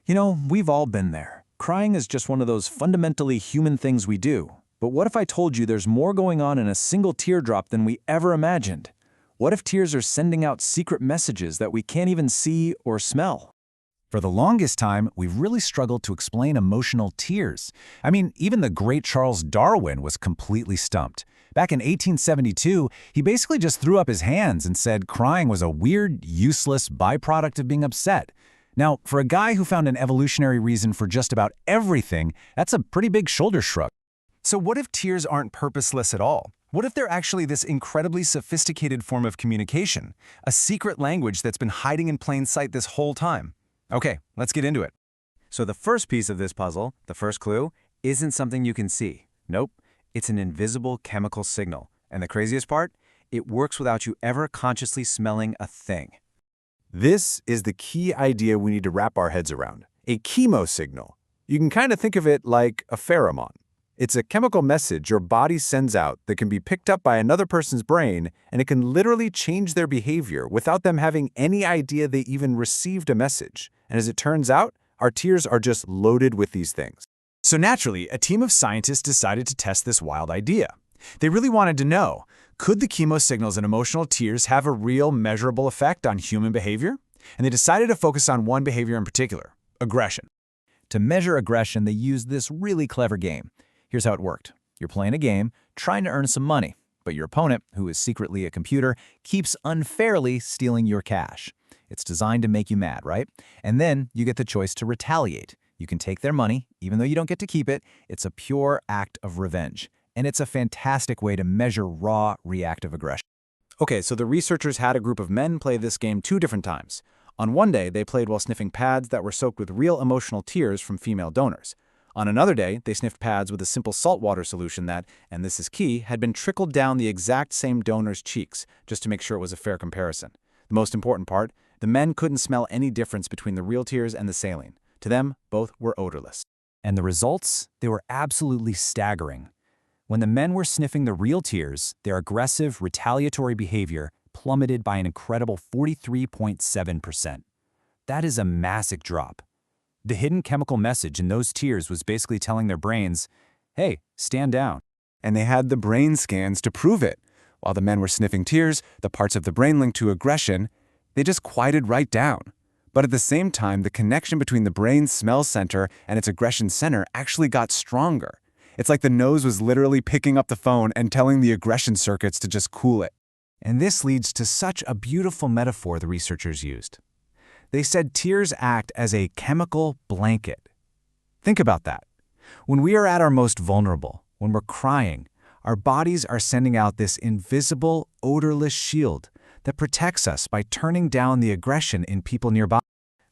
We've all been there. Crying is just one of those fundamentally human things we do. But what if I told you there's more going on in a single teardrop than we ever imagined? What if tears are sending out secret messages that we can't even see or smell? For the longest time, we've really struggled to explain emotional tears. I mean, even the great Charles Darwin was completely stumped. Back in 1872, he basically just threw up his hands and said crying was a weird, useless byproduct of being upset. Now, for a guy who found an evolutionary reason for just about everything, that's a pretty big shoulder shrug. So what if tears aren't purposeless at all? What if they're actually this incredibly sophisticated form of communication, a secret language that's been hiding in plain sight this whole time? Okay, let's get into it. So the first piece of this puzzle, the first clue, isn't something you can see. Nope, it's an invisible chemical signal. And the craziest part? It works without you ever consciously smelling a thing. This is the key idea we need to wrap our heads around. A chemo signal. You can kind of think of it like a pheromone. It's a chemical message your body sends out that can be picked up by another person's brain, and it can literally change their behavior without them having any idea they even received a message. And as it turns out, our tears are just loaded with these things. So naturally, a team of scientists decided to test this wild idea. They really wanted to know, could the chemo signals and emotional tears have a real measurable effect on human behavior? And they decided to focus on one behavior in particular, aggression. To measure aggression, they used this really clever game. Here's how it worked. You're playing a game, trying to earn some money, but your opponent, who is secretly a computer, keeps unfairly stealing your cash. It's designed to make you mad, right? And then you get the choice to retaliate. You can take their money, even though you don't get to keep it. It's a pure act of revenge. And it's a fantastic way to measure raw, reactive aggression. Okay, so the researchers had a group of men play this game 2 different times. On one day, they played while sniffing pads that were soaked with real emotional tears from female donors. On another day, they sniffed pads with a simple saltwater solution that, and this is key, had been trickled down the exact same donor's cheeks, just to make sure it was a fair comparison. The most important part, the men couldn't smell any difference between the real tears and the saline. To them, both were odorless. And the results? They were absolutely staggering. When the men were sniffing the real tears, their aggressive, retaliatory behavior plummeted by an incredible 43.7%. That is a massive drop. The hidden chemical message in those tears was basically telling their brains, hey, stand down. And they had the brain scans to prove it. While the men were sniffing tears, the parts of the brain linked to aggression, they just quieted right down. But at the same time, the connection between the brain's smell center and its aggression center actually got stronger. It's like the nose was literally picking up the phone and telling the aggression circuits to just cool it. And this leads to such a beautiful metaphor the researchers used. They said tears act as a chemical blanket. Think about that. When we are at our most vulnerable, when we're crying, our bodies are sending out this invisible, odorless shield that protects us by turning down the aggression in people nearby.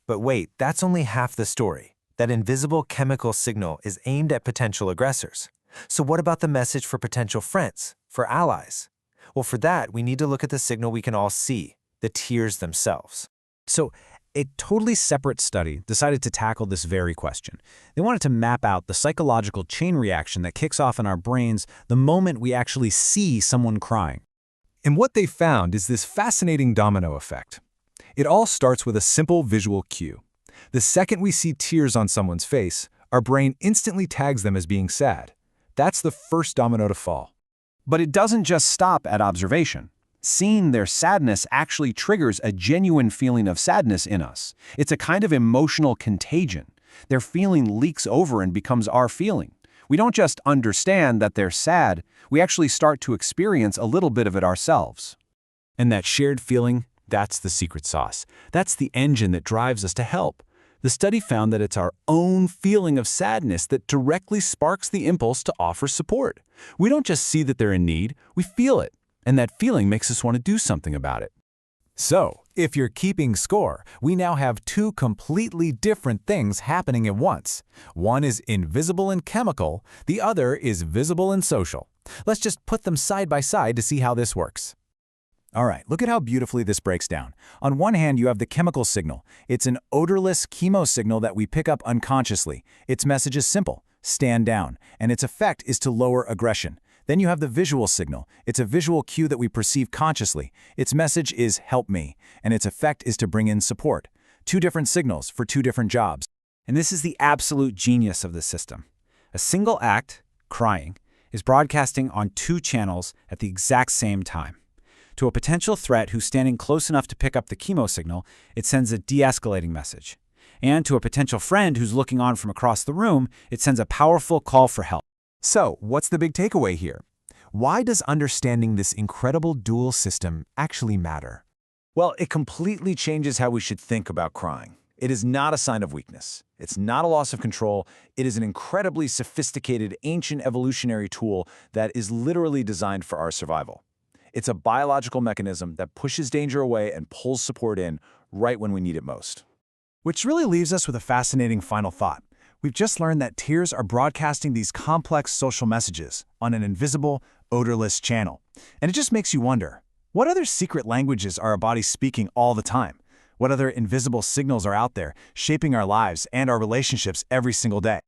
But wait, that's only half the story. That invisible chemical signal is aimed at potential aggressors. So what about the message for potential friends, for allies? Well, for that, we need to look at the signal we can all see, the tears themselves. So, a totally separate study decided to tackle this very question. They wanted to map out the psychological chain reaction that kicks off in our brains the moment we actually see someone crying. And what they found is this fascinating domino effect. It all starts with a simple visual cue. The second we see tears on someone's face, our brain instantly tags them as being sad. That's the first domino to fall. But it doesn't just stop at observation. Seeing their sadness actually triggers a genuine feeling of sadness in us. It's a kind of emotional contagion. Their feeling leaks over and becomes our feeling. We don't just understand that they're sad, we actually start to experience a little bit of it ourselves. And that shared feeling, that's the secret sauce. That's the engine that drives us to help. The study found that it's our own feeling of sadness that directly sparks the impulse to offer support. We don't just see that they're in need, we feel it. And that feeling makes us want to do something about it. So, if you're keeping score, we now have 2 completely different things happening at once. One is invisible and chemical, the other is visible and social. Let's just put them side by side to see how this works. All right, look at how beautifully this breaks down. On one hand, you have the chemical signal. It's an odorless chemo signal that we pick up unconsciously. Its message is simple, stand down, and its effect is to lower aggression. Then you have the visual signal. It's a visual cue that we perceive consciously. Its message is help me, and its effect is to bring in support. 2 different signals for 2 different jobs. And this is the absolute genius of this system. A single act, crying, is broadcasting on 2 channels at the exact same time. To a potential threat who's standing close enough to pick up the chemo signal, it sends a de-escalating message. And to a potential friend who's looking on from across the room, it sends a powerful call for help. So, what's the big takeaway here? Why does understanding this incredible dual system actually matter? Well, it completely changes how we should think about crying. It is not a sign of weakness. It's not a loss of control. It is an incredibly sophisticated, ancient evolutionary tool that is literally designed for our survival. It's a biological mechanism that pushes danger away and pulls support in right when we need it most. Which really leaves us with a fascinating final thought. We've just learned that tears are broadcasting these complex social messages on an invisible, odorless channel. And it just makes you wonder, what other secret languages are our bodies speaking all the time? What other invisible signals are out there, shaping our lives and our relationships every single day?